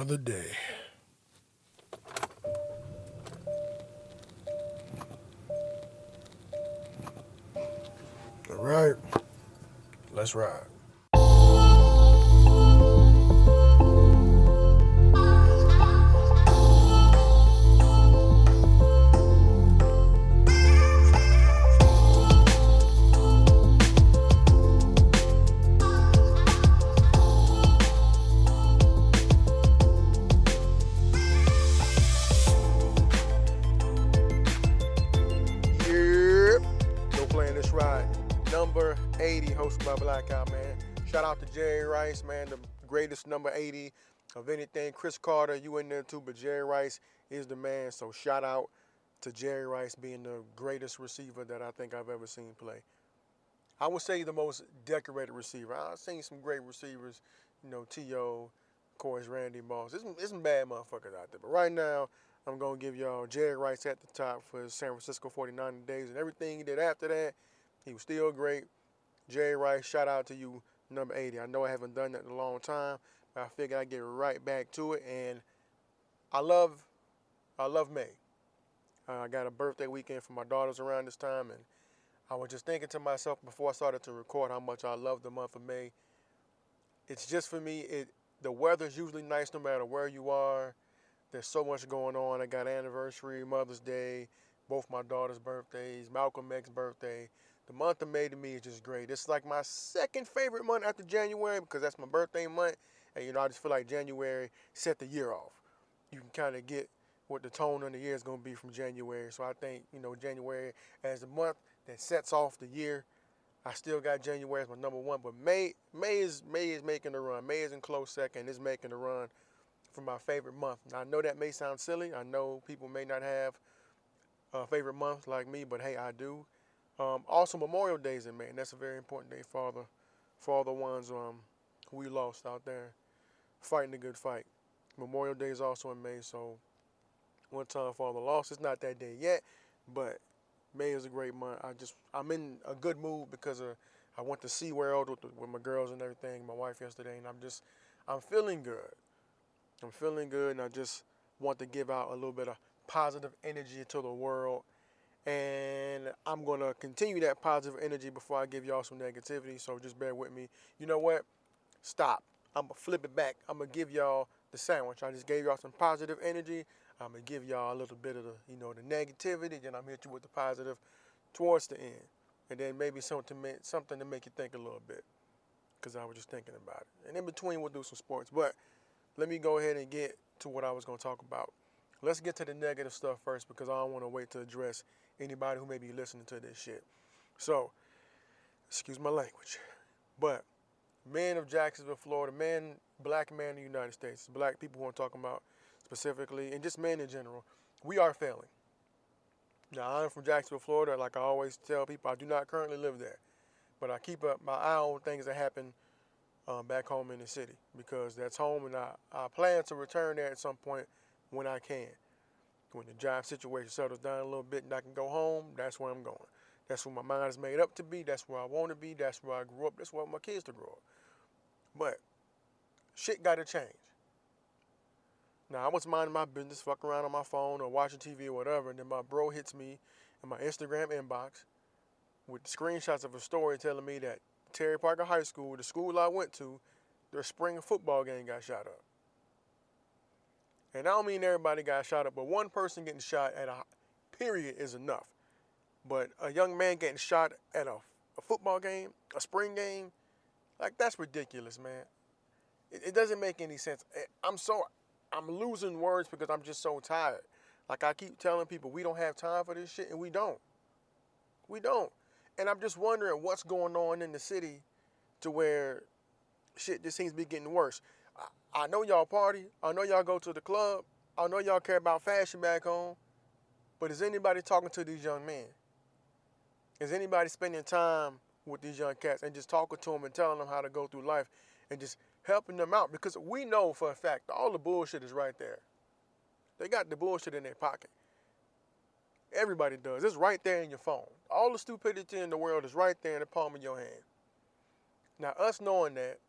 another day. All right, let's ride. Yep, no playing this ride. Number 80, hosted by Black Eye Man. Shout out to Jerry Rice, man, the greatest number 80 of anything. Chris Carter, you in there too, but Jerry Rice is the man. So shout out to Jerry Rice being the greatest receiver that I think I've ever seen play. I would say the most decorated receiver. I've seen some great receivers, T.O., of course, Randy Moss. There's some bad motherfuckers out there. But right now, I'm going to give y'all Jerry Rice at the top for his San Francisco 49 days. And everything he did after that, he was still great. Jerry Rice, shout out to you, number 80. I know I haven't done that in a long time, but I figured I'd get right back to it. And I love May. I got a birthday weekend for my daughters around this time, and I was just thinking to myself before I started to record how much I love the month of May. It's just for me, the weather's usually nice no matter where you are. There's so much going on. I got anniversary, Mother's Day, both my daughters' birthdays, Malcolm X's birthday. The month of May to me is just great. It's like my second favorite month after January because that's my birthday month. And, I just feel like January set the year off. You can kind of get what the tone of the year is going to be from January. So I think, January as the month that sets off the year. I still got January as my number one, but May is making the run. May is in close second. It's making the run for my favorite month. Now, I know that may sound silly. I know people may not have a favorite month like me, but hey, I do. Also, Memorial Day is in May, and that's a very important day for all the ones we lost out there fighting the good fight. Memorial Day is also in May, so one time for all the lost. It's not that day yet, but May is a great month. I'm in a good mood because I went to SeaWorld with my girls and everything, my wife yesterday, and I'm feeling good. I'm feeling good, and I just want to give out a little bit of positive energy to the world. And I'm going to continue that positive energy before I give y'all some negativity, so just bear with me. You know what? Stop. I'm going to flip it back. I'm going to give y'all the sandwich. I just gave y'all some positive energy. I'm going to give y'all a little bit of the negativity, then I'm going to hit you with the positive towards the end. And then maybe something to make you think a little bit, because I was just thinking about it. And in between, we'll do some sports. But let me go ahead and get to what I was going to talk about. Let's get to the negative stuff first, because I don't want to wait to address anybody who may be listening to this shit. So, excuse my language. But men of Jacksonville, Florida, black men in the United States, black people who I'm talking about specifically, and just men in general, we are failing. Now, I'm from Jacksonville, Florida. Like I always tell people, I do not currently live there. But I keep my eye on things that happen back home in the city, because that's home, and I plan to return there at some point when I can. When the job situation settles down a little bit and I can go home, that's where I'm going. That's where my mind is made up to be. That's where I want to be. That's where I grew up. That's where I want my kids to grow up. But shit got to change. Now, I was minding my business, fucking around on my phone or watching TV or whatever, and then my bro hits me in my Instagram inbox with screenshots of a story telling me that Terry Parker High School, the school I went to, their spring football game got shot up. And I don't mean everybody got shot up, but one person getting shot at a period is enough. But a young man getting shot at a football game, a spring game, like, that's ridiculous, man. It doesn't make any sense. I'm losing words because I'm just so tired. Like, I keep telling people we don't have time for this shit, and we don't. We don't. And I'm just wondering what's going on in the city to where shit just seems to be getting worse. I know y'all party. I know y'all go to the club. I know y'all care about fashion back home. But is anybody talking to these young men? Is anybody spending time with these young cats and just talking to them and telling them how to go through life and just helping them out? Because we know for a fact all the bullshit is right there. They got the bullshit in their pocket. Everybody does. It's right there in your phone. All the stupidity in the world is right there in the palm of your hand. Now, us knowing that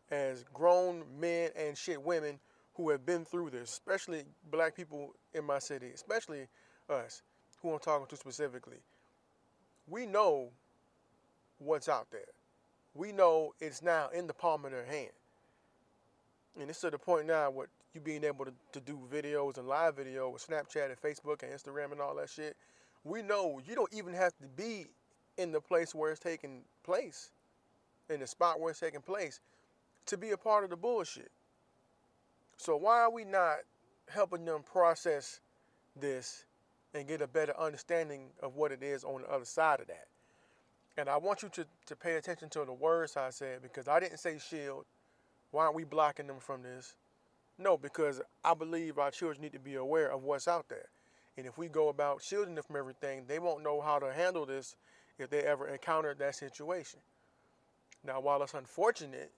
as grown men and shit women who have been through this, especially black people in my city, especially us, who I'm talking to specifically, we know what's out there. We know it's now in the palm of their hand. And it's to the point now with you being able to do videos and live video with Snapchat and Facebook and Instagram and all that shit. We know you don't even have to be in the place where it's taking place, in the spot where it's taking place, to be a part of the bullshit. So why are we not helping them process this and get a better understanding of what it is on the other side of that? And I want you to pay attention to the words I said, because I didn't say shield. Why aren't we blocking them from this? No, because I believe our children need to be aware of what's out there. And if we go about shielding them from everything, they won't know how to handle this if they ever encounter that situation. Now, while it's unfortunate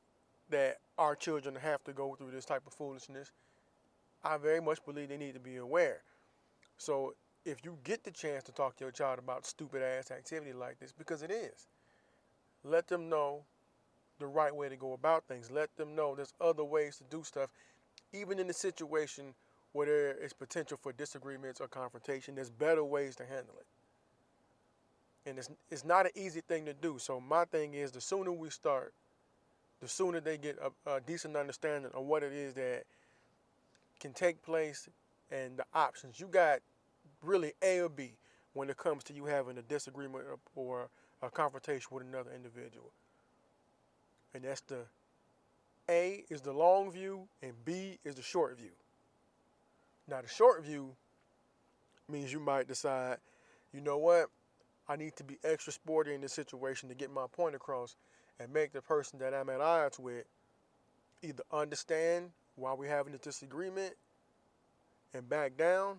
that our children have to go through this type of foolishness, I very much believe they need to be aware. So if you get the chance to talk to your child about stupid ass activity like this, because it is, let them know the right way to go about things. Let them know there's other ways to do stuff. Even in a situation where there is potential for disagreements or confrontation, there's better ways to handle it. And it's not an easy thing to do. So my thing is, the sooner we start, the sooner they get a decent understanding of what it is that can take place and the options. You got really A or B when it comes to you having a disagreement or a confrontation with another individual. And that's the A is the long view and B is the short view. Now the short view means you might decide, you know what, I need to be extra sporty in this situation to get my point across and make the person that I'm at odds with either understand why we're having this disagreement and back down,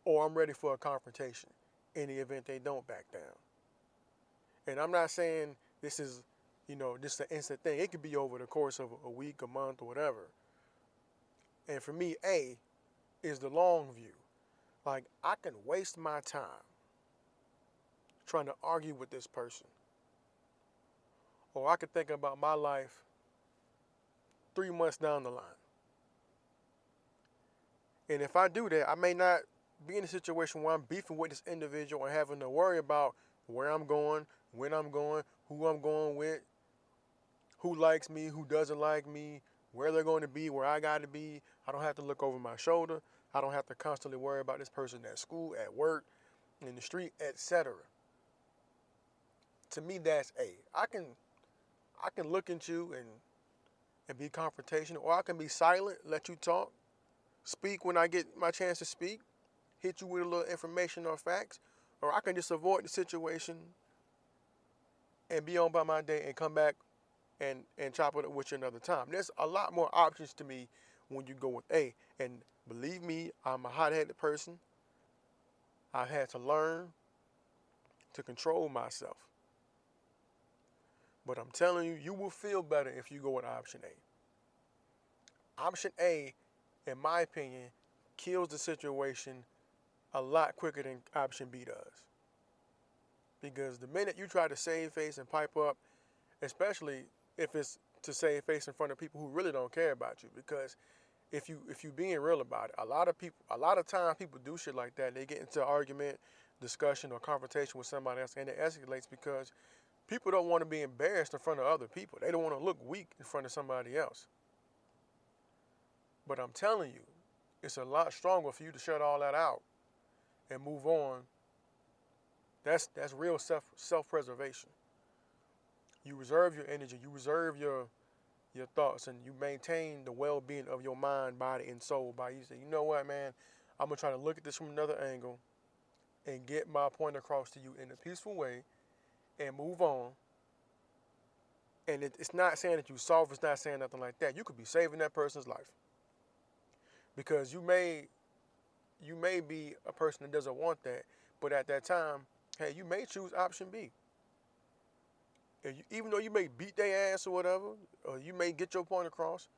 or I'm ready for a confrontation in the event they don't back down. And I'm not saying this is, this is an instant thing. It could be over the course of a week, a month, or whatever. And for me, A is the long view. Like, I can waste my time trying to argue with this person. Or I could think about my life 3 months down the line. And if I do that, I may not be in a situation where I'm beefing with this individual and having to worry about where I'm going, when I'm going, who I'm going with, who likes me, who doesn't like me, where they're going to be, where I got to be. I don't have to look over my shoulder. I don't have to constantly worry about this person at school, at work, in the street, etc. To me, that's A. I can look at you and be confrontational, or I can be silent, let you talk, speak when I get my chance to speak, hit you with a little information or facts, or I can just avoid the situation and be on by my day and come back and chop it up with you another time. There's a lot more options to me when you go with A. And believe me, I'm a hot-headed person. I've had to learn to control myself. But I'm telling you, you will feel better if you go with option A. Option A, in my opinion, kills the situation a lot quicker than option B does. Because the minute you try to save face and pipe up, especially if it's to save face in front of people who really don't care about you, because if you being real about it, a lot of times people do shit like that. They get into an argument, discussion, or confrontation with somebody else, and it escalates because people don't want to be embarrassed in front of other people. They don't want to look weak in front of somebody else. But I'm telling you, it's a lot stronger for you to shut all that out and move on. That's real self-preservation. You reserve your energy, you reserve your thoughts, and you maintain the well-being of your mind, body, and soul by you saying, you know what, man, I'm going to try to look at this from another angle and get my point across to you in a peaceful way and move on. And it's not saying that you soft, it's not saying nothing like that. You could be saving that person's life. Because you may be a person that doesn't want that, but at that time, hey, you may choose option B. Even though you may beat their ass or whatever, or you may get your point across,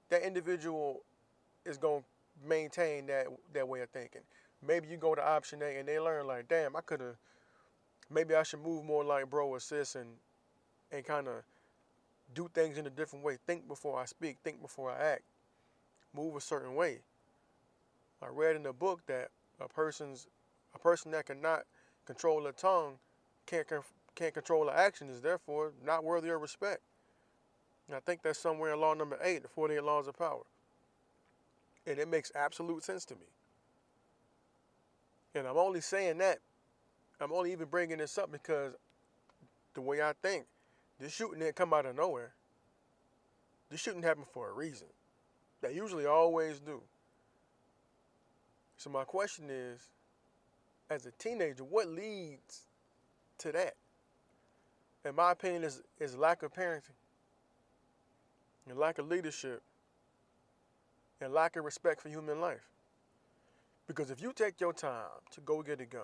that individual is going to maintain that way of thinking. Maybe you go to option A and they learn like, damn, maybe I should move more like bro or sis and kind of do things in a different way. Think before I speak, think before I act. move a certain way. I read in a book that a person that cannot control their tongue can't control their action is therefore not worthy of respect. And I think that's somewhere in law number 8, the 48 laws of power. And it makes absolute sense to me. And I'm only saying that, I'm only even bringing this up because the way I think, this shooting didn't come out of nowhere. This shooting happened for a reason. They usually always do. So my question is, as a teenager, what leads to that? In my opinion, is lack of parenting, and lack of leadership, and lack of respect for human life. Because if you take your time to go get a gun,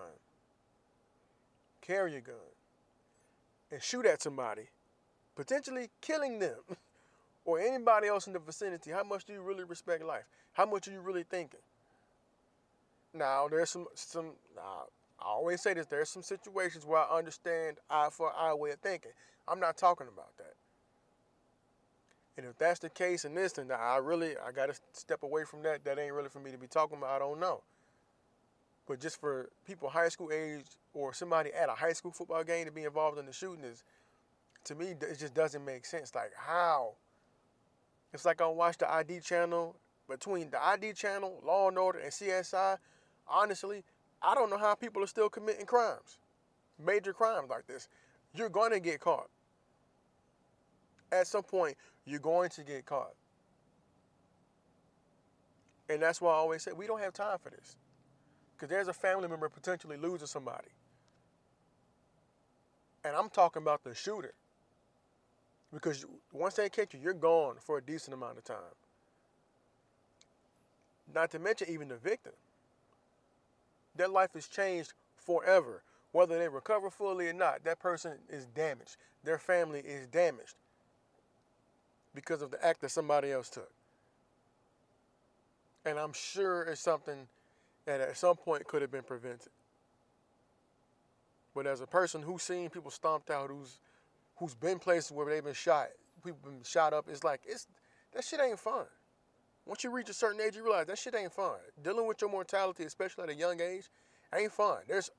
carry a gun, and shoot at somebody, potentially killing them, or anybody else in the vicinity, how much do you really respect life? How much are you really thinking? Now, there's some I always say this, there's some situations where I understand eye for eye way of thinking. I'm not talking about that. And if that's the case in this, then I got to step away from that. That ain't really for me to be talking about. I don't know. But just for people high school age or somebody at a high school football game to be involved in the shooting is, to me, it just doesn't make sense. Like, how? It's like I watch the ID channel. Between the ID channel, Law and Order, and CSI, honestly, I don't know how people are still committing crimes, major crimes like this. You're going to get caught. At some point, you're going to get caught. And that's why I always say, we don't have time for this. Because there's a family member potentially losing somebody. And I'm talking about the shooter. Because once they catch you, you're gone for a decent amount of time. Not to mention even the victim. Their life is changed forever. Whether they recover fully or not, that person is damaged. Their family is damaged because of the act that somebody else took. And I'm sure it's something that at some point could have been prevented. But as a person who's seen people stomped out, who's been places where they've been shot, people been shot up, it's like, that shit ain't fun. Once you reach a certain age, you realize that shit ain't fun. Dealing with your mortality, especially at a young age, ain't fun. There's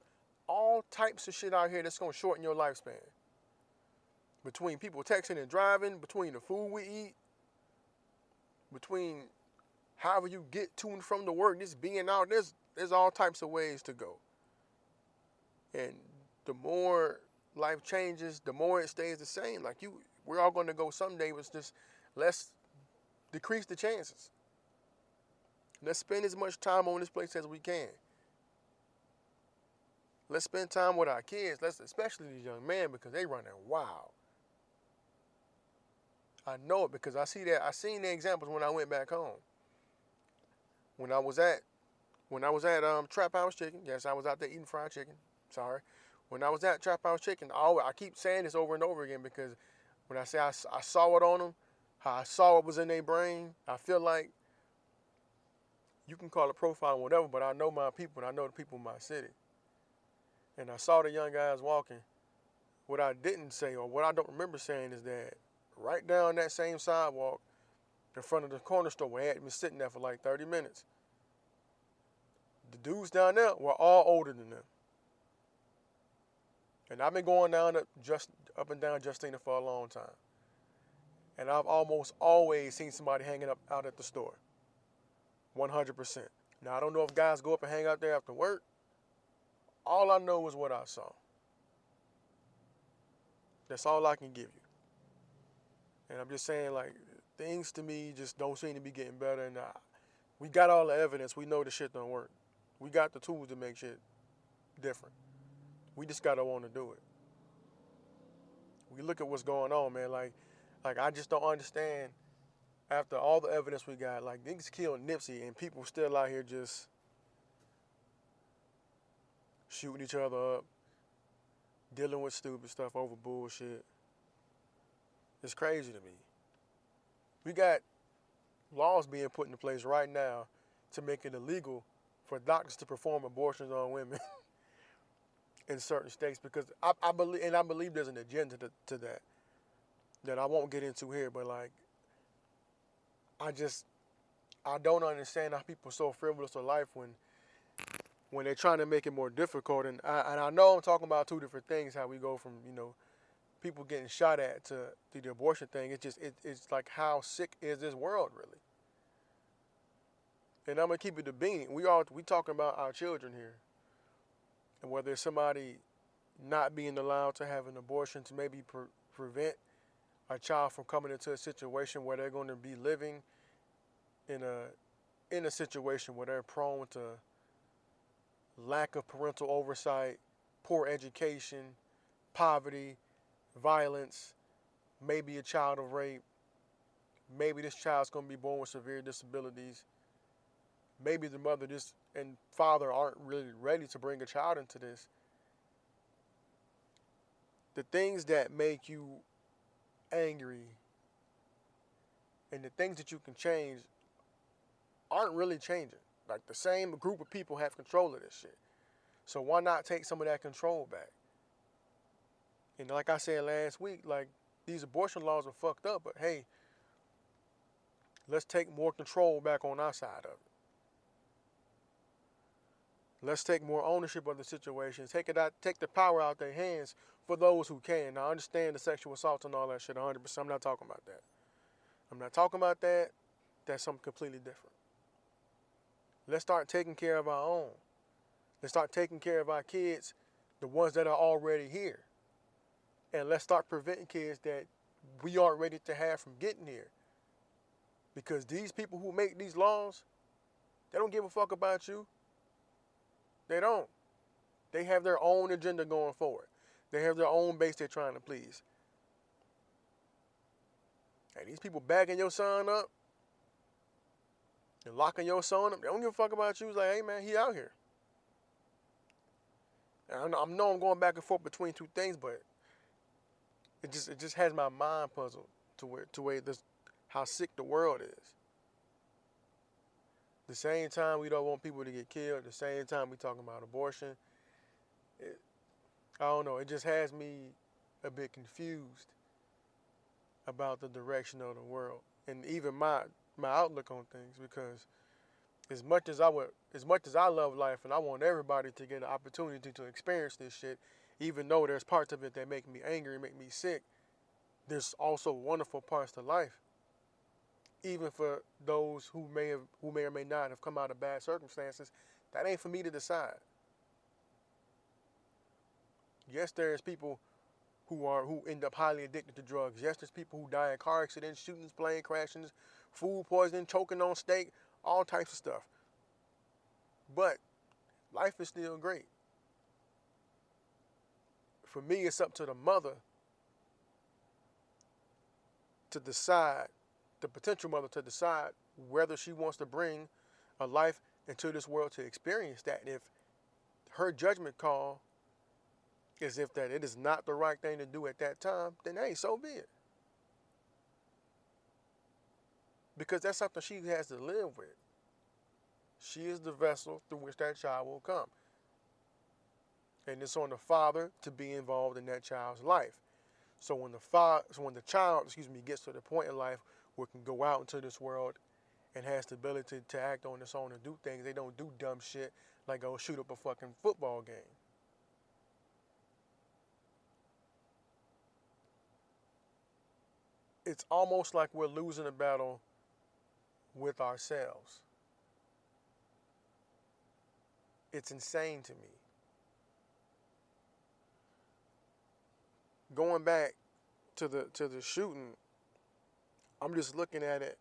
all types of shit out here that's going to shorten your lifespan. Between people texting and driving, between the food we eat, between however you get to and from the work, just being out, there's all types of ways to go. And the more life changes, the more it stays the same. Like we're all going to go someday, but just let's decrease the chances. Let's spend as much time on this place as we can. Let's spend time with our kids, especially these young men, because they running wild. I know it because I seen the examples when I went back home. When I was at Trap House Chicken, yes, I was out there eating fried chicken. Sorry. When I was at Trap House Chicken, I keep saying this over and over again because when I say I saw it on them, how I saw what was in their brain, I feel like you can call it profiling, whatever, but I know my people and I know the people in my city. And I saw the young guys walking. What I didn't say, or what I don't remember saying, is that right down that same sidewalk in front of the corner store where I had been sitting there for like 30 minutes, the dudes down there were all older than them. And I've been going up and down Justina for a long time. And I've almost always seen somebody hanging up out at the store. 100%. Now, I don't know if guys go up and hang out there after work. All I know is what I saw. That's all I can give you. And I'm just saying, like, things to me just don't seem to be getting better. And we got all the evidence. We know the shit don't work. We got the tools to make shit different. We just got to want to do it. We look at what's going on, man. Like I just don't understand. After all the evidence we got, like, niggas killed Nipsey and people still out here just shooting each other up, dealing with stupid stuff over bullshit. It's crazy to me. We got laws being put into place right now to make it illegal for doctors to perform abortions on women in certain states because I believe there's an agenda to that I won't get into here, but like, I don't understand how people are so frivolous of life when they're trying to make it more difficult. And I know I'm talking about two different things. How we go from people getting shot at to the abortion thing. It's like, how sick is this world really? And I'm gonna keep it a bean. We talking about our children here, and whether it's somebody not being allowed to have an abortion to maybe prevent a child from coming into a situation where they're going to be living in a situation where they're prone to lack of parental oversight, poor education, poverty, violence, maybe a child of rape, maybe this child's going to be born with severe disabilities, maybe the mother and father aren't really ready to bring a child into this. The things that make you angry and the things that you can change aren't really changing. Like, the same group of people have control of this shit. So why not take some of that control back? And like I said last week, like, these abortion laws are fucked up, but hey, let's take more control back on our side of it. Let's take more ownership of the situation. Take the power out their hands for those who can. Now, I understand the sexual assault and all that shit 100%. I'm not talking about that. I'm not talking about that. That's something completely different. Let's start taking care of our own. Let's start taking care of our kids, the ones that are already here. And let's start preventing kids that we aren't ready to have from getting here. Because these people who make these laws, they don't give a fuck about you. They don't. They have their own agenda going forward. They have their own base they're trying to please. And these people bagging your son up and locking your son up, they don't give a fuck about you. It's like, hey man, he out here. And I know I'm going back and forth between two things, but it just has my mind puzzled to where this, how sick the world is. The same time we don't want people to get killed, the same time we talking about abortion. I don't know, it just has me a bit confused about the direction of the world and even my outlook on things, because as much as I love life and I want everybody to get an opportunity to experience this shit, even though there's parts of it that make me angry, make me sick, there's also wonderful parts to life. Even for those who may or may not have come out of bad circumstances, that ain't for me to decide. Yes, there's people who end up highly addicted to drugs. Yes, there's people who die in car accidents, shootings, plane crashes, food poisoning, choking on steak, all types of stuff. But life is still great. For me, it's up to the mother to decide, the potential mother to decide whether she wants to bring a life into this world to experience that. And if her judgment call is if that it is not the right thing to do at that time, then hey, so be it. Because that's something she has to live with. She is the vessel through which that child will come. And it's on the father to be involved in that child's life. So when the child gets to the point in life where it can go out into this world and has the ability to act on its own and do things, they don't do dumb shit like go shoot up a fucking football game. It's almost like we're losing a battle with ourselves. It's insane to me. Going back to the shooting, I'm just looking at it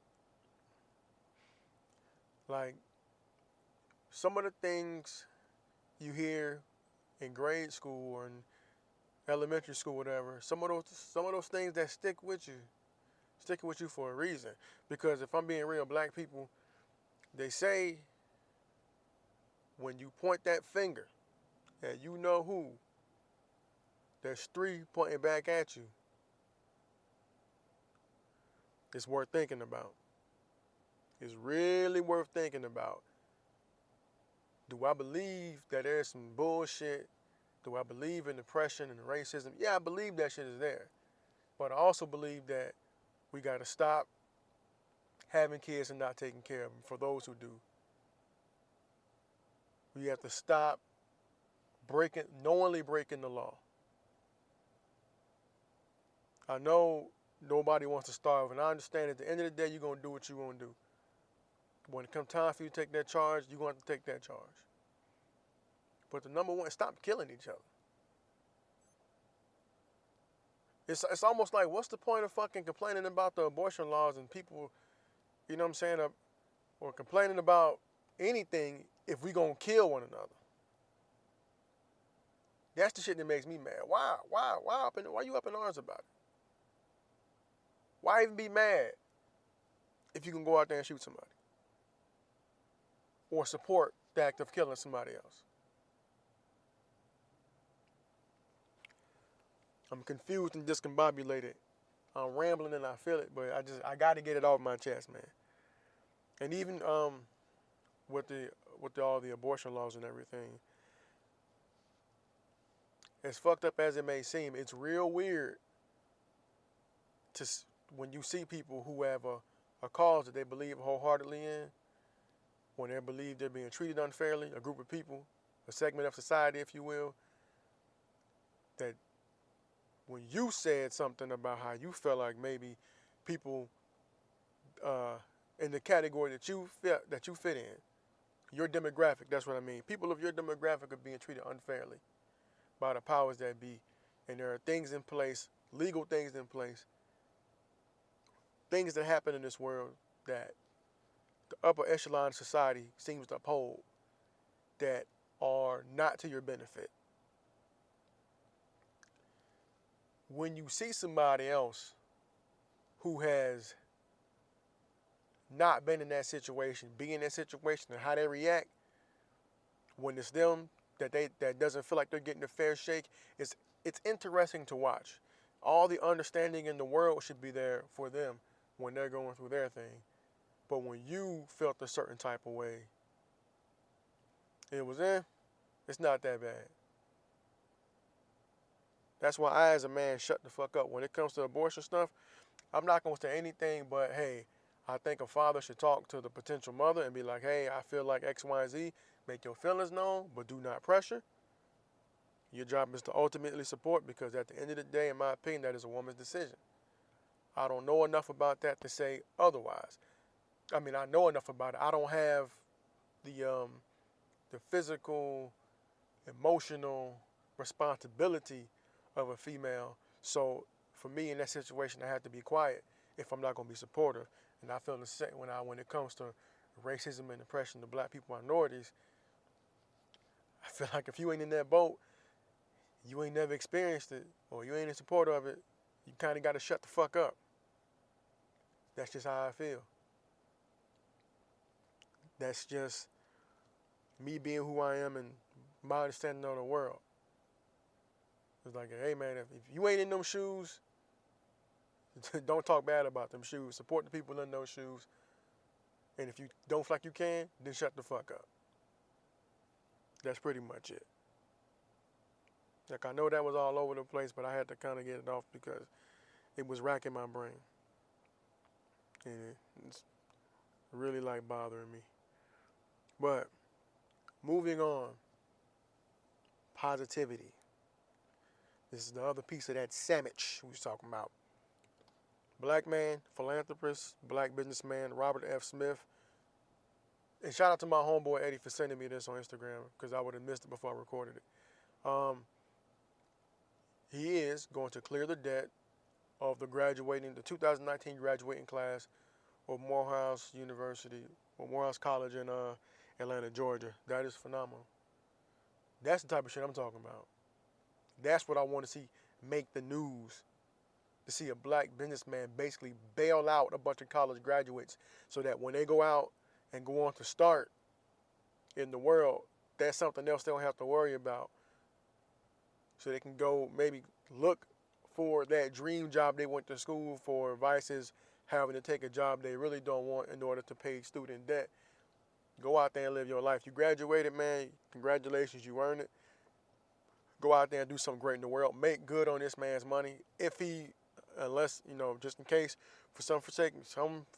like some of the things you hear in grade school or in elementary school, whatever. Some of those things that stick with you for a reason. Because if I'm being real, black people, they say when you point that finger at you know who, there's three pointing back at you. It's worth thinking about. It's really worth thinking about. Do I believe that there's some bullshit? Do I believe in oppression and racism? Yeah, I believe that shit is there. But I also believe that we got to stop having kids and not taking care of them. For those who do, we have to stop knowingly breaking the law. I know nobody wants to starve, and I understand at the end of the day, you're going to do what you're going to do. When it comes time for you to take that charge, you're going to have to take that charge. But the number one, stop killing each other. It's almost like, what's the point of fucking complaining about the abortion laws and people, you know what I'm saying, or complaining about anything if we gonna kill one another? That's the shit that makes me mad. Why you up in arms about it? Why even be mad if you can go out there and shoot somebody? Or support the act of killing somebody else? I'm confused and discombobulated. I'm rambling and I feel it, but I got to get it off my chest, man. And even with all the abortion laws and everything, as fucked up as it may seem, it's real weird when you see people who have a cause that they believe wholeheartedly in, when they believe they're being treated unfairly, a group of people, a segment of society, if you will, that when you said something about how you felt like maybe people in the category that you fit in, your demographic, that's what I mean. People of your demographic are being treated unfairly by the powers that be. And there are things in place, legal things in place, things that happen in this world that the upper echelon of society seems to uphold that are not to your benefit. When you see somebody else who has not been in that situation, be in that situation, and how they react when it's them that doesn't feel like they're getting a fair shake, it's interesting to watch. All the understanding in the world should be there for them when they're going through their thing. But when you felt a certain type of way, it's not that bad. That's why I, as a man, shut the fuck up. When it comes to abortion stuff, I'm not going to say anything but, hey, I think a father should talk to the potential mother and be like, hey, I feel like X, Y, and Z. Make your feelings known, but do not pressure. Your job is to ultimately support, because at the end of the day, in my opinion, that is a woman's decision. I don't know enough about that to say otherwise. I mean, I know enough about it. I don't have the physical, emotional responsibility of a female. So for me in that situation, I have to be quiet if I'm not going to be supportive. And I feel the same when it comes to racism and oppression to black people, minorities. I feel like if you ain't in that boat, you ain't never experienced it, or you ain't in support of it, you kind of got to shut the fuck up. That's just how I feel. That's just me being who I am and my understanding of the world. It's like, hey man, if you ain't in them shoes, don't talk bad about them shoes. Support the people in those shoes. And if you don't feel like you can, then shut the fuck up. That's pretty much it. Like, I know that was all over the place, but I had to kind of get it off because it was racking my brain. And it's really like bothering me. But moving on, positivity. This is the other piece of that sandwich we was talking about. Black man, philanthropist, black businessman, Robert F. Smith. And shout out to my homeboy Eddie for sending me this on Instagram, because I would have missed it before I recorded it. He is going to clear the debt of the 2019 graduating class of Morehouse College in Atlanta, Georgia. That is phenomenal. That's the type of shit I'm talking about. That's what I want to see make the news. To see a black businessman basically bail out a bunch of college graduates so that when they go out and go on to start in the world, that's something else they don't have to worry about. So they can go maybe look for that dream job they went to school for versus having to take a job they really don't want in order to pay student debt. Go out there and live your life. You graduated, man. Congratulations, you earned it. Go out there and do something great in the world. Make good on this man's money. If he unless, just in case, for some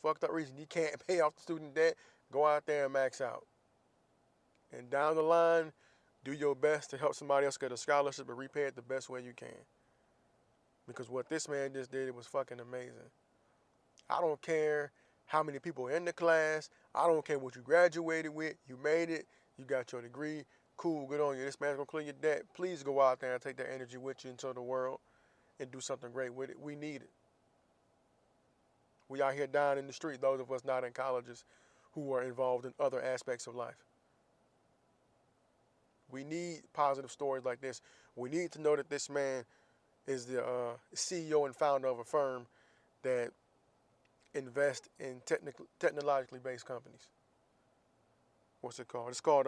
fucked up reason, you can't pay off the student debt, go out there and max out. And down the line, do your best to help somebody else get a scholarship and repay it the best way you can. Because what this man just did, it was fucking amazing. I don't care how many people are in the class. I don't care what you graduated with. You made it. You got your degree. Cool, good on you. This man's going to clear your debt. Please go out there and take that energy with you into the world and do something great with it. We need it. We out here dying in the street, those of us not in colleges who are involved in other aspects of life. We need positive stories like this. We need to know that this man is the CEO and founder of a firm that invests in technologically based companies. What's it called? It's called,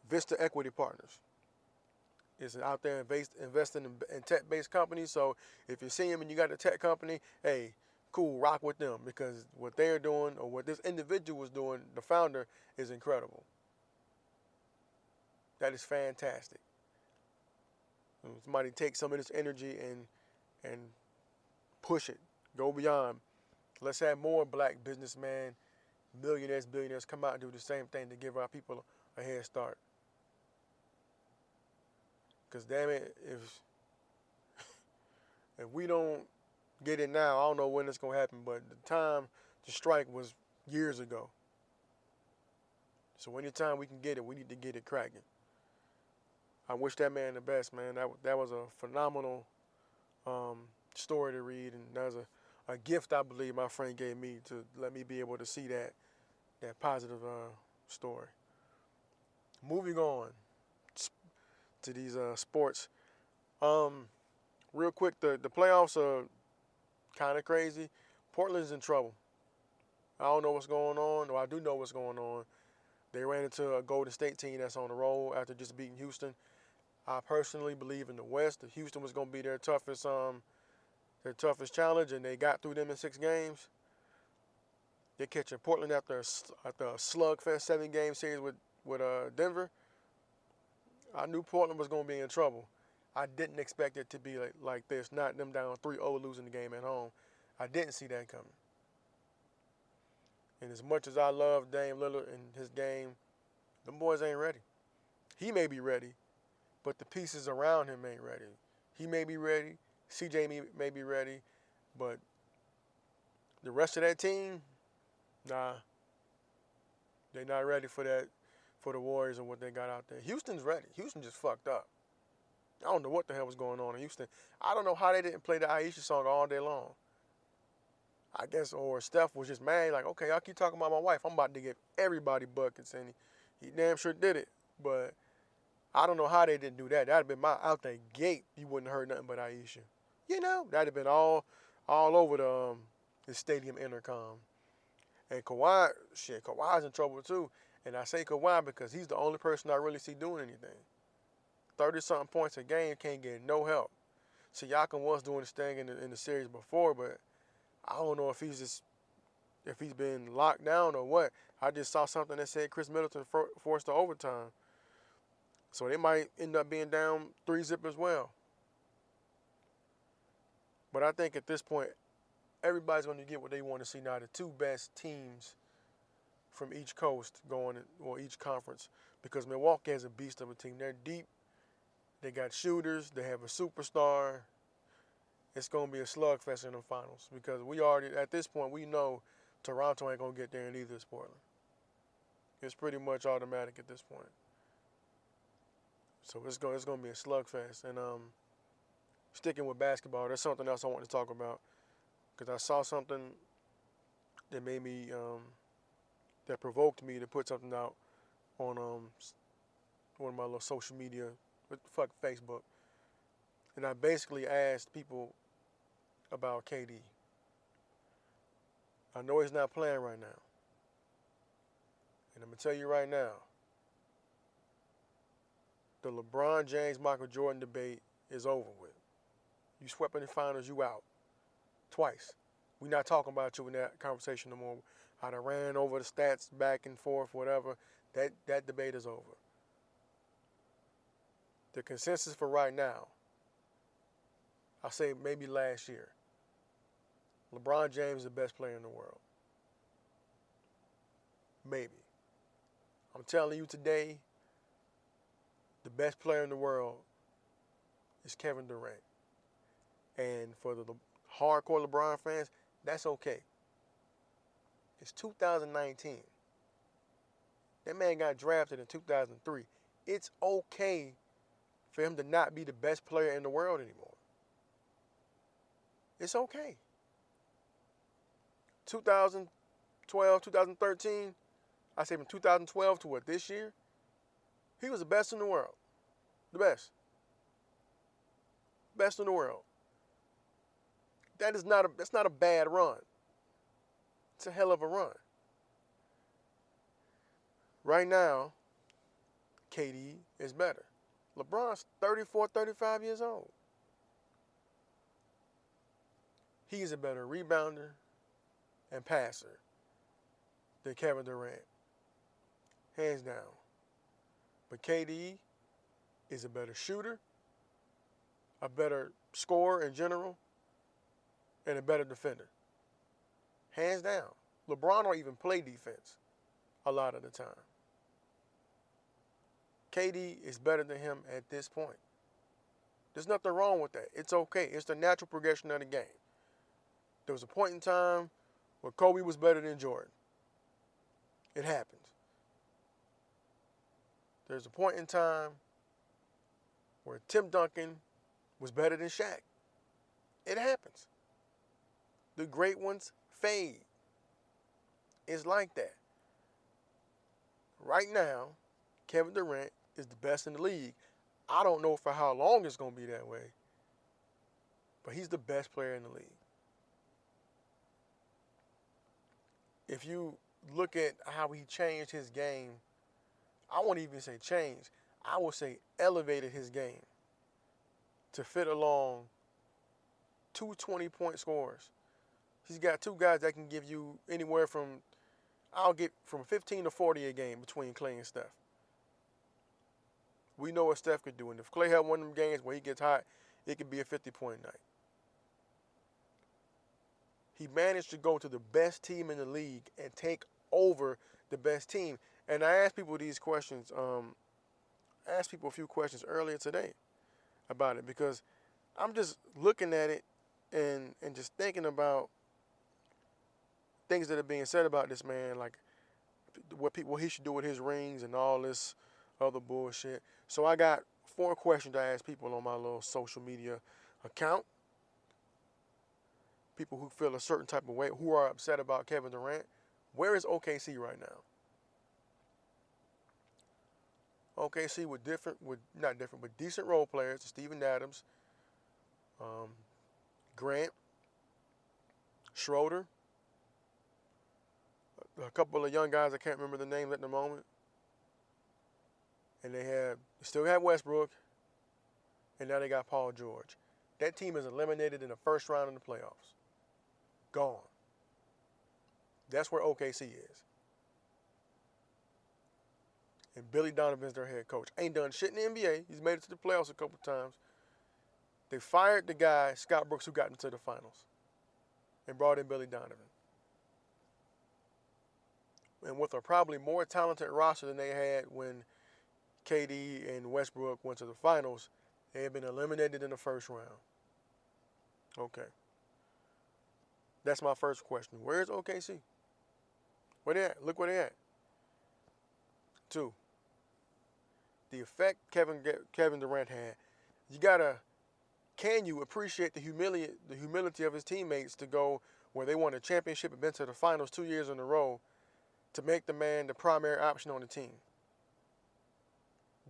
Vista Equity Partners. It's out there investing in tech-based companies. So if you see him and you got a tech company, hey, cool, rock with them, because what they're doing or what this individual is doing, the founder, is incredible. That is fantastic. Somebody take some of this energy and push it, go beyond. Let's have more black businessmen, millionaires, billionaires come out and do the same thing to give our people a head start. Because damn it, if we don't get it now, I don't know when it's going to happen, but the time to strike was years ago. So anytime we can get it, we need to get it cracking. I wish that man the best, man. That was a phenomenal story to read, and that was a gift I believe my friend gave me to let me be able to see that positive story. Moving on to these sports. Real quick, the playoffs are kind of crazy. Portland's in trouble. I don't know what's going on, or I do know what's going on. They ran into a Golden State team that's on the roll after just beating Houston. I personally believe in the West that Houston was going to be their toughest challenge, and they got through them in 6 games. They're catching Portland after a slugfest 7-game series with Denver. I knew Portland was going to be in trouble. I didn't expect it to be like this, not them down 3-0 losing the game at home. I didn't see that coming. And as much as I love Dame Lillard and his game, them boys ain't ready. He may be ready, but the pieces around him ain't ready. He may be ready, CJ may be ready, but the rest of that team, nah. They're not ready for that, for the Warriors and what they got out there. Houston's ready. Houston just fucked up. I don't know what the hell was going on in Houston. I don't know how they didn't play the Aisha song all day long. I guess, or Steph was just mad, like, okay, y'all keep talking about my wife. I'm about to give everybody buckets, and he damn sure did it. But I don't know how they didn't do that. That'd have been out the gate. You wouldn't have heard nothing but Aisha. That'd have been all over the stadium intercom. And Kawhi's in trouble too. And I say Kawhi because he's the only person I really see doing anything. 30-something points a game, can't get no help. Siakam was doing his thing in the series before, but I don't know if he's been locked down or what. I just saw something that said Chris Middleton forced to overtime. So they might end up being down 3-0 as well. But I think at this point, everybody's going to get what they want to see now. The 2 best teams from each coast or each conference, because Milwaukee has a beast of a team. They're deep. They got shooters. They have a superstar. It's going to be a slugfest in the finals because at this point, we know Toronto ain't going to get there and neither is Portland. It's pretty much automatic at this point. So it's going to be a slugfest. And sticking with basketball, there's something else I want to talk about because I saw something that made me, that provoked me to put something out on one of my little social media, Facebook. And I basically asked people about KD. I know he's not playing right now. And I'm going to tell you right now, the LeBron James, Michael Jordan debate is over with. You swept in the finals, you out. Twice. We're not talking about you in that conversation no more. I'd have ran over the stats back and forth, whatever. That debate is over. The consensus for right now I say maybe last year. LeBron James is the best player in the world. Maybe. I'm telling you today, the best player in the world is Kevin Durant. And for the hardcore LeBron fans, that's okay. It's 2019. That man got drafted in 2003. It's okay for him to not be the best player in the world anymore. It's okay. 2012, 2013, I say from 2012 to what, this year? He was the best in the world. The best. Best in the world. That's not a bad run. It's a hell of a run. Right now, KD is better. LeBron's 34, 35 years old. He's a better rebounder and passer than Kevin Durant. Hands down. But KD is a better shooter, a better scorer in general, and a better defender. Hands down. LeBron don't even play defense a lot of the time. KD is better than him at this point. There's nothing wrong with that. It's okay. It's the natural progression of the game. There was a point in time where Kobe was better than Jordan. It happens. There's a point in time where Tim Duncan was better than Shaq. It happens. The great ones fade. It's like that. Right now, Kevin Durant is the best in the league. I don't know for how long it's going to be that way, but he's the best player in the league. If you look at how he changed his game, I won't even say change. I would say elevated his game to fit along two 20-point scorers. He's got two guys that can give you anywhere from, I'll get from 15 to 40 a game between Klay and Steph. We know what Steph could do. And if Klay had one of them games where he gets hot, it could be a 50-point night. He managed to go to the best team in the league and take over the best team. And I asked people these questions, I asked people a few questions earlier today about it because I'm just looking at it and just thinking about things that are being said about this man, like what he should do with his rings and all this other bullshit. So I got 4 questions I asked people on my little social media account. People who feel a certain type of way, who are upset about Kevin Durant. Where is OKC right now? OKC with decent role players, Steven Adams, Grant, Schroeder, a couple of young guys I can't remember the names at the moment. And they still had Westbrook, and now they got Paul George. That team is eliminated in the first round of the playoffs. Gone. That's where OKC is. And Billy Donovan's their head coach. Ain't done shit in the NBA. He's made it to the playoffs a couple times. They fired the guy, Scott Brooks, who got into the finals, and brought in Billy Donovan. And with a probably more talented roster than they had when KD and Westbrook went to the finals, they had been eliminated in the first round. Okay. That's my first question. Where's OKC? Where they at? Look where they at. 2. The effect Kevin Durant had. Can you appreciate the humility of his teammates to go where they won a championship and been to the finals 2 years in a row to make the man the primary option on the team?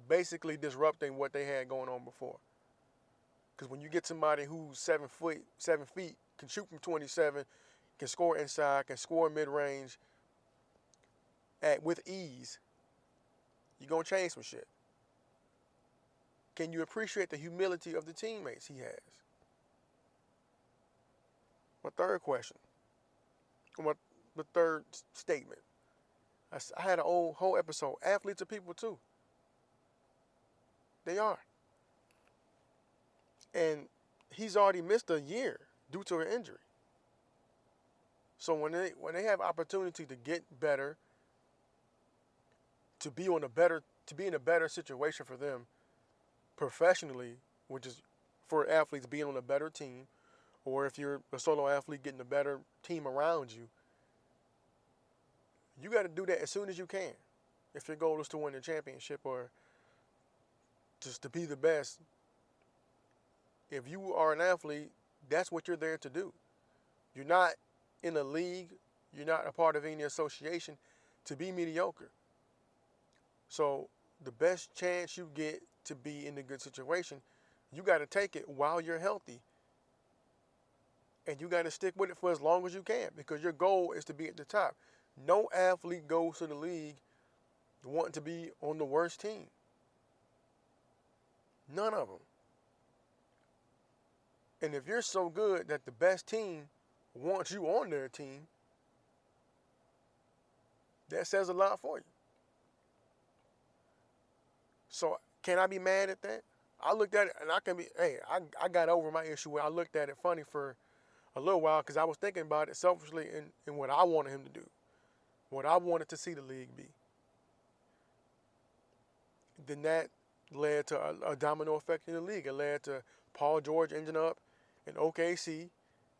Basically disrupting what they had going on before. Because when you get somebody who's 7 feet, can shoot from 27, can score inside, can score mid-range with ease, you're going to change some shit. Can you appreciate the humility of the teammates he has? My third question, the third statement. I had an whole episode. Athletes are people too. They are. And he's already missed a year due to an injury. So when they have opportunity to get better, to be in a better situation for them professionally, which is for athletes being on a better team, or if you're a solo athlete getting a better team around you, you got to do that as soon as you can. If your goal is to win the championship or just to be the best, if you are an athlete, that's what you're there to do. You're not in a league, you're not a part of any association to be mediocre. So the best chance you get to be in a good situation, you got to take it while you're healthy. And you got to stick with it for as long as you can, because your goal is to be at the top. No athlete goes to the league wanting to be on the worst team. None of them. And if you're so good that the best team wants you on their team, that says a lot for you. So can I be mad at that? I looked at it and I got over my issue where I looked at it funny for a little while because I was thinking about it selfishly in what I wanted him to do, what I wanted to see the league be. Then that led to a domino effect in the league. It led to Paul George ending up in OKC,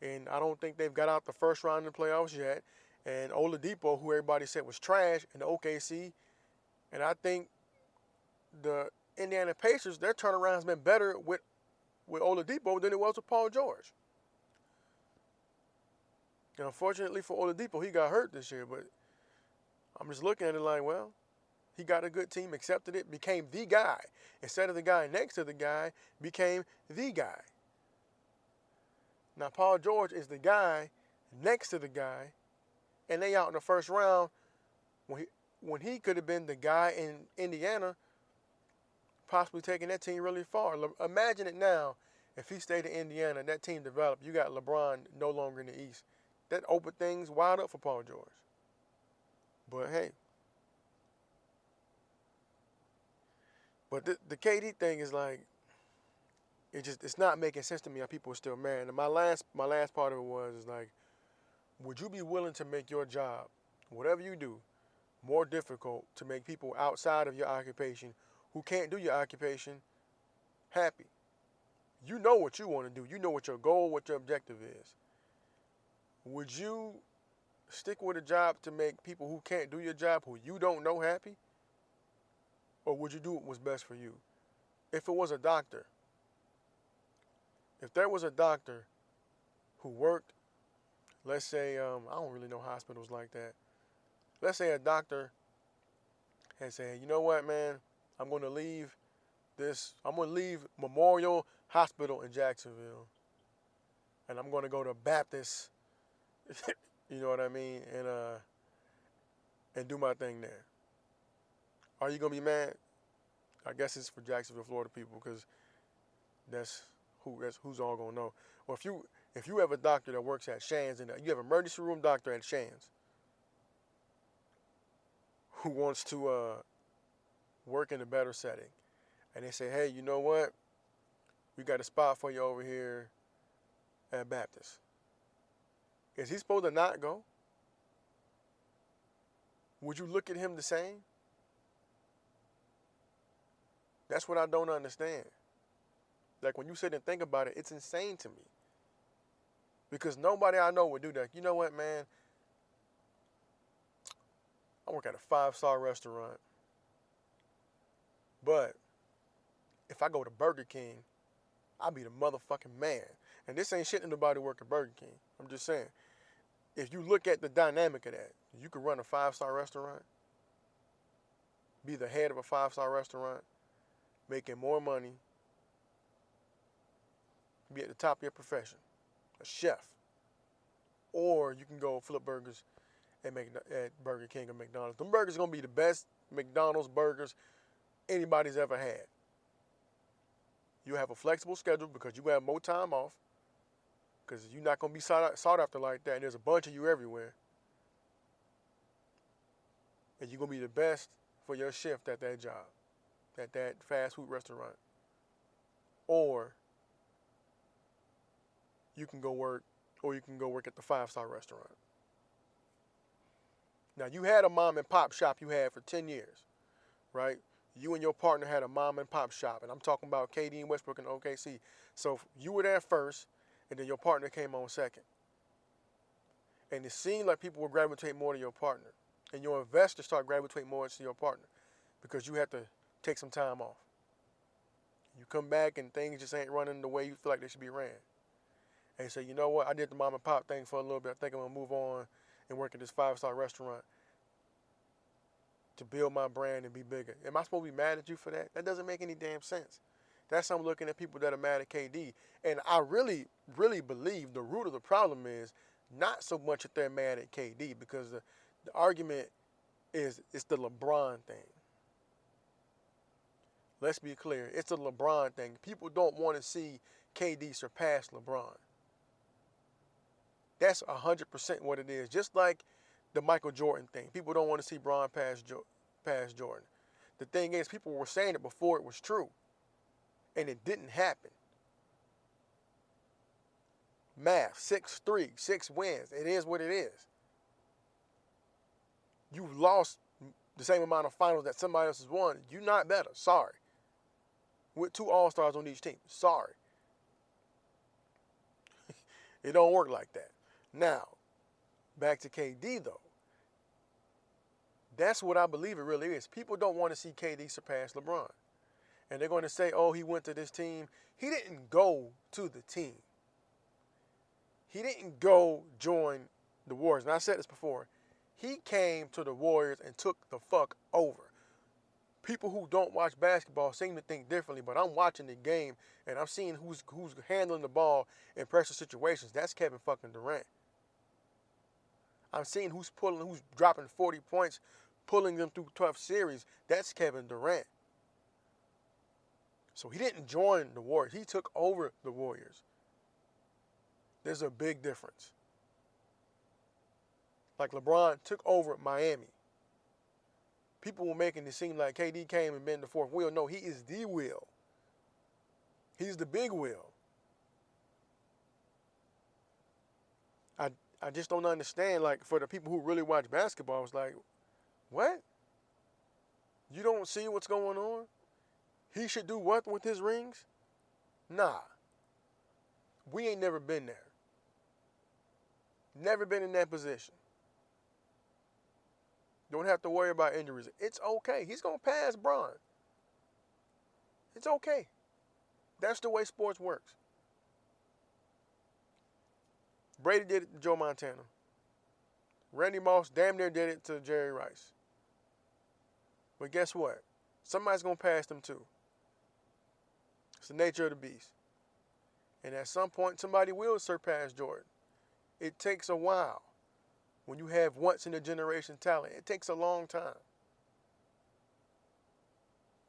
and I don't think they've got out the first round in the playoffs yet. And Oladipo, who everybody said was trash in OKC, and I think the Indiana Pacers, their turnaround has been better with Oladipo than it was with Paul George. And unfortunately for Oladipo, he got hurt this year, but I'm just looking at it like, well, he got a good team, accepted it, became the guy. Instead of the guy next to the guy, became the guy. Now, Paul George is the guy next to the guy, and they out in the first round when he could have been the guy in Indiana, possibly taking that team really far. Imagine it now if he stayed in Indiana and that team developed. You got LeBron no longer in the East. That opened things wide up for Paul George. But hey. But the KD thing is like, it's not making sense to me how people are still mad. And my last part of it is like, would you be willing to make your job, whatever you do, more difficult to make people outside of your occupation who can't do your occupation happy? You know what you want to do. You know what your goal, what your objective is. Would you stick with a job to make people who can't do your job, who you don't know, happy? Or would you do what was best for you? If it was a doctor, if there was a doctor who worked, let's say, I don't really know hospitals like that. Let's say a doctor had said, you know what, man, I'm going to leave Memorial Hospital in Jacksonville, and I'm going to go to Baptist, you know what I mean, and do my thing there. Are you going to be mad? I guess it's for Jacksonville, Florida people, because that's who's all going to know. Or if you have a doctor that works at Shands, and you have an emergency room doctor at Shands who wants to work in a better setting, and they say, hey, you know what? We got a spot for you over here at Baptist. Is he supposed to not go? Would you look at him the same? That's what I don't understand. Like, when you sit and think about it, it's insane to me. Because nobody I know would do that. You know what, man? I work at a 5-star restaurant. But if I go to Burger King, I'll be the motherfucking man. And this ain't shit to nobody work at Burger King. I'm just saying. If you look at the dynamic of that, you could run a 5-star restaurant, be the head of a 5-star restaurant, making more money, be at the top of your profession, a chef. Or you can go flip burgers at Burger King or McDonald's. Them burgers are going to be the best McDonald's burgers anybody's ever had. You have a flexible schedule because you have more time off, because you're not going to be sought after like that, and there's a bunch of you everywhere. And you're going to be the best for your shift at that job, at that fast food restaurant. Or you can go work, or you can go work at the 5-star restaurant. Now, you had a mom and pop shop you had for 10 years, right? You and your partner had a mom and pop shop, and I'm talking about KD and Westbrook and OKC. So you were there first, and then your partner came on second. And it seemed like people would gravitate more to your partner, and your investors start gravitating more to your partner because you had to take some time off. You come back and things just ain't running the way you feel like they should be ran. And you say, you know what, I did the mom and pop thing for a little bit. I think I'm going to move on and work at this 5-star restaurant to build my brand and be bigger. Am I supposed to be mad at you for that? That doesn't make any damn sense. That's how I'm looking at people that are mad at KD. And I really, really believe the root of the problem is not so much that they're mad at KD, because the argument is it's the LeBron thing. Let's be clear. It's a LeBron thing. People don't want to see KD surpass LeBron. That's 100% what it is. Just like the Michael Jordan thing. People don't want to see Bron pass Jordan. The thing is, people were saying it before it was true. And it didn't happen. Math, 6-3, 6 wins. It is what it is. You've lost the same amount of finals that somebody else has won. You're not better. Sorry. With 2 All-Stars on each team. Sorry. It don't work like that. Now, back to KD though. That's what I believe it really is. People don't want to see KD surpass LeBron. And they're going to say, oh, he went to this team. He didn't go to the team. He didn't go join the Warriors. And I said this before. He came to the Warriors and took the fuck over. People who don't watch basketball seem to think differently, but I'm watching the game and I'm seeing who's handling the ball in pressure situations. That's Kevin fucking Durant. I'm seeing who's dropping 40 points, pulling them through tough series. That's Kevin Durant. So he didn't join the Warriors. He took over the Warriors. There's a big difference. Like LeBron took over Miami. People were making it seem like KD came and been the fourth wheel. No, he is the wheel. He's the big wheel. I just don't understand, like, for the people who really watch basketball, it's like, what? You don't see what's going on? He should do what with his rings? Nah. We ain't never been there. Never been in that position. Don't have to worry about injuries. It's okay. He's going to pass Bron. It's okay. That's the way sports works. Brady did it to Joe Montana. Randy Moss damn near did it to Jerry Rice. But guess what? Somebody's going to pass them too. It's the nature of the beast. And at some point, somebody will surpass Jordan. It takes a while. When you have once-in-a-generation talent, it takes a long time.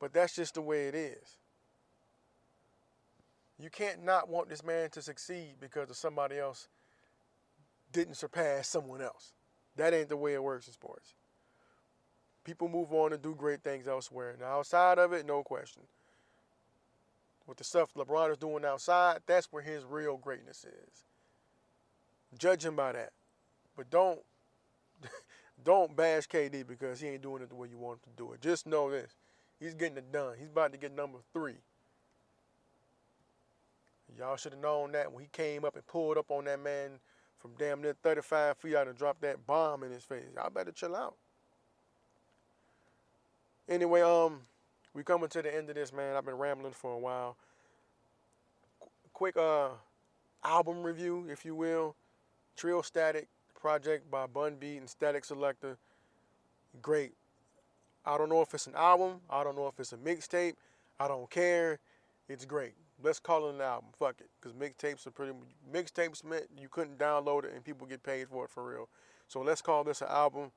But that's just the way it is. You can't not want this man to succeed because of somebody else didn't surpass someone else. That ain't the way it works in sports. People move on and do great things elsewhere. Now, outside of it, no question. With the stuff LeBron is doing outside, that's where his real greatness is. Judge him by that. But don't bash KD because he ain't doing it the way you want him to do it. Just know this. He's getting it done. He's about to get number 3. Y'all should have known that when he came up and pulled up on that man from damn near 35 feet out and dropped that bomb in his face. Y'all better chill out. Anyway, we coming to the end of this, man. I've been rambling for a while. Quick album review, if you will. Trill Static project by Bun B and Static Selector. Great. I don't know if it's an album. I don't know if it's a mixtape. I don't care. It's great. Let's call it an album. Fuck it. Because mixtapes meant you couldn't download it and people get paid for it for real. So let's call this an album.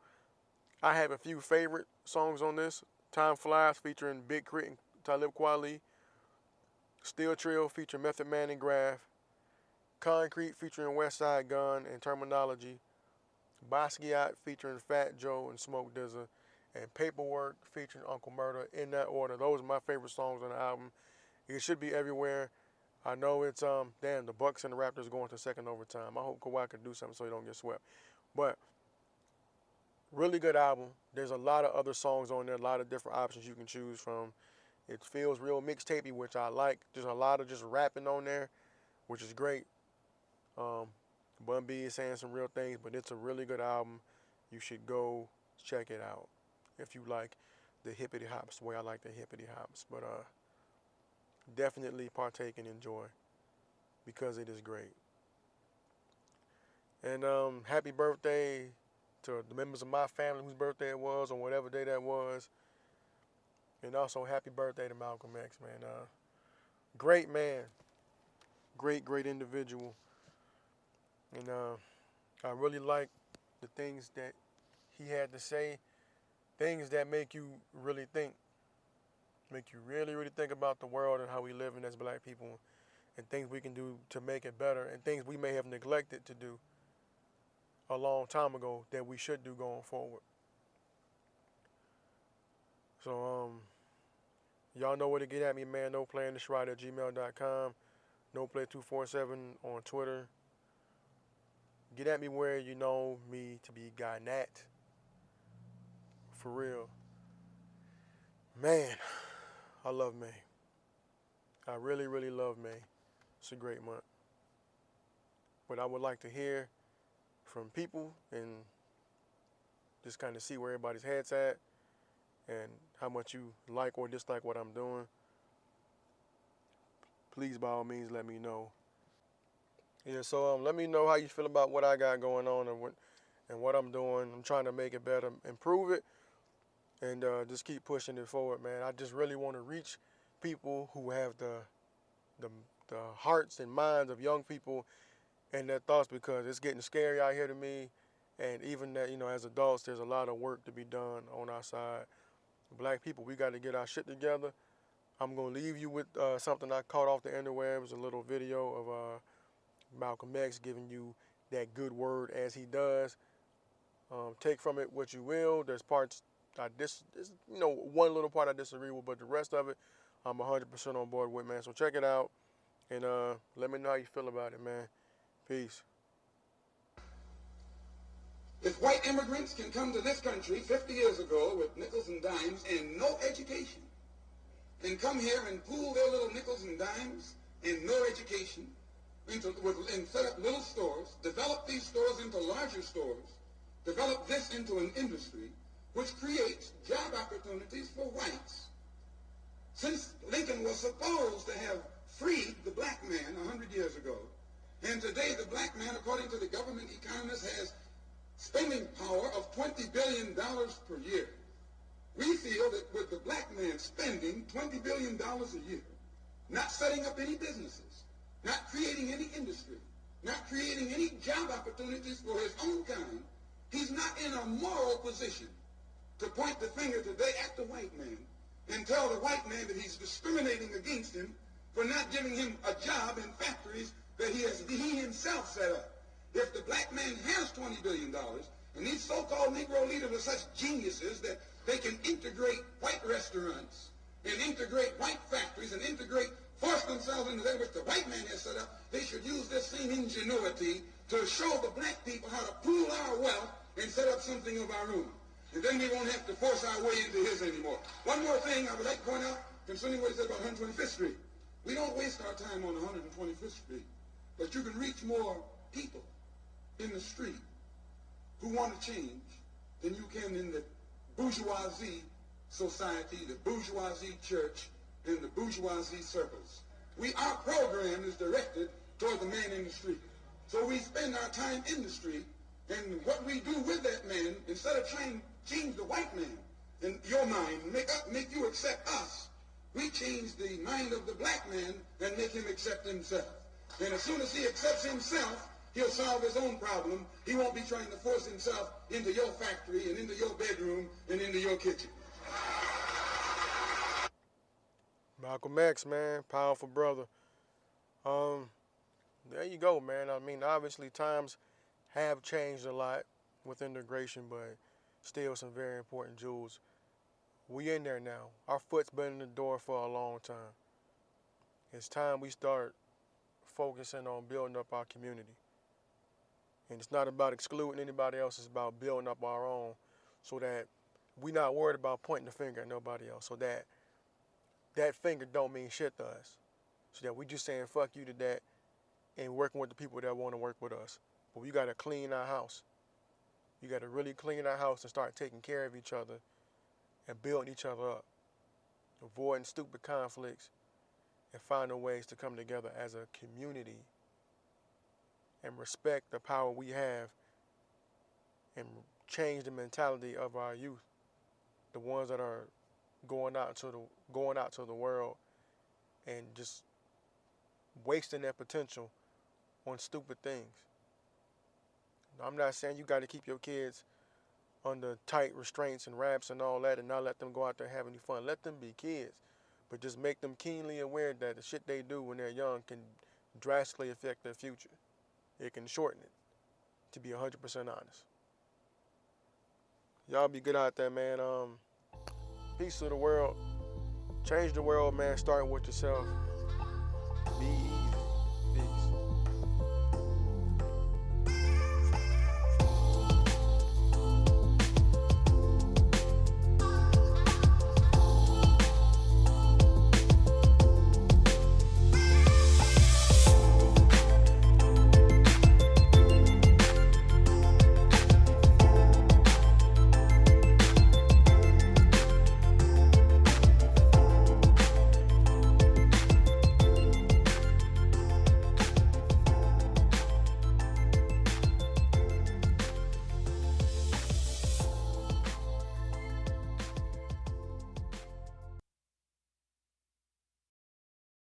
I have a few favorite songs on this. Time Flies featuring Big Crit and Talib Kweli. Steel Trill featuring Method Man and Graph. Concrete featuring Westside Gun and Terminology. Basquiat featuring Fat Joe and Smoke DZA. And Paperwork featuring Uncle Murder. In that order. Those are my favorite songs on the album. It should be everywhere. I know it's damn, the Bucks and the Raptors going to second overtime. I hope Kawhi can do something so he don't get swept. But really good album. There's a lot of other songs on there, a lot of different options you can choose from. It feels real mixtapey, which I like. There's a lot of just rapping on there, which is great. Um, Bun B is saying some real things, but it's a really good album. You should go check it out if you like the hippity hops the way I like the hippity hops. But definitely partake and enjoy because it is great. And happy birthday to the members of my family whose birthday it was on whatever day that was. And also happy birthday to Malcolm X, man. Great man. Great individual. And I really like the things that he had to say, things that make you really think, make you really think about the world and how we live in as black people and things we can do to make it better and things we may have neglected to do a long time ago that we should do going forward. So, y'all know where to get at me, man. NoPlayingThisRide@gmail.com. NoPlay247 on Twitter. Get at me where you know me to be Guy Nat. For real. Man, I love May. I really love May. It's a great month. But I would like to hear from people and just kind of see where everybody's head's at and how much you like or dislike what I'm doing. Please, by all means, let me know. Yeah, so let me know how you feel about what I got going on and what I'm doing. I'm trying to make it better, improve it, and just keep pushing it forward, man. I just really want to reach people who have the hearts and minds of young people and their thoughts, because it's getting scary out here to me. And even that, as adults, there's a lot of work to be done on our side. Black people, we got to get our shit together. I'm going to leave you with something I caught off the interwebs, a little video of Malcolm X giving you that good word as he does. Take from it what you will. There's parts one little part I disagree with, but the rest of it, I'm 100% on board with, man. So check it out, and let me know how you feel about it, man. Peace. If white immigrants can come to this country 50 years ago with nickels and dimes and no education, and come here and pool their little nickels and dimes and no education, and set up little stores, develop these stores into larger stores, develop this into an industry which creates job opportunities for whites. Since Lincoln was supposed to have freed the black man 100 years ago, and today the black man, according to the government economist, has spending power of $20 billion per year. We feel that with the black man spending $20 billion a year, not setting up any businesses, not creating any industry, not creating any job opportunities for his own kind, he's not in a moral position to point the finger today at the white man and tell the white man that he's discriminating against him for not giving him a job in factories that he himself set up. If the black man has $20 billion, and these so-called Negro leaders are such geniuses that they can integrate white restaurants and integrate white factories and force themselves into that which the white man has set up, they should use this same ingenuity to show the black people how to pool our wealth and set up something of our own. And then we won't have to force our way into his anymore. One more thing I would like to point out concerning what he said about 125th Street. We don't waste our time on 125th Street, but you can reach more people in the street who want to change than you can in the bourgeoisie society, the bourgeoisie church, and the bourgeoisie circles. Our program is directed toward the man in the street. So we spend our time in the street, and what we do with that man, instead of trying to change the white man in your mind, make you accept us, we change the mind of the black man and make him accept himself. And as soon as he accepts himself, he'll solve his own problem. He won't be trying to force himself into your factory and into your bedroom and into your kitchen. Malcolm X, man, powerful brother. There you go, man. I mean, obviously times have changed a lot with integration, but still some very important jewels. We in there now. Our foot's been in the door for a long time. It's time we start focusing on building up our community. And it's not about excluding anybody else, it's about building up our own so that we not worried about pointing the finger at nobody else. So that that finger don't mean shit to us. So that we just saying fuck you to that and working with the people that want to work with us. But we got to clean our house. You got to really clean our house and start taking care of each other and building each other up. Avoiding stupid conflicts and finding ways to come together as a community and respect the power we have and change the mentality of our youth, the ones that are going out to the world and just wasting their potential on stupid things. I'm not saying you got to keep your kids under tight restraints and wraps and all that and not let them go out there have any fun. Let them be kids, but just make them keenly aware that the shit they do when they're young can drastically affect their future. It can shorten it, to be 100% honest. Y'all be good out there, man. Peace to the world. Change the world, man. Starting with yourself. Be easy.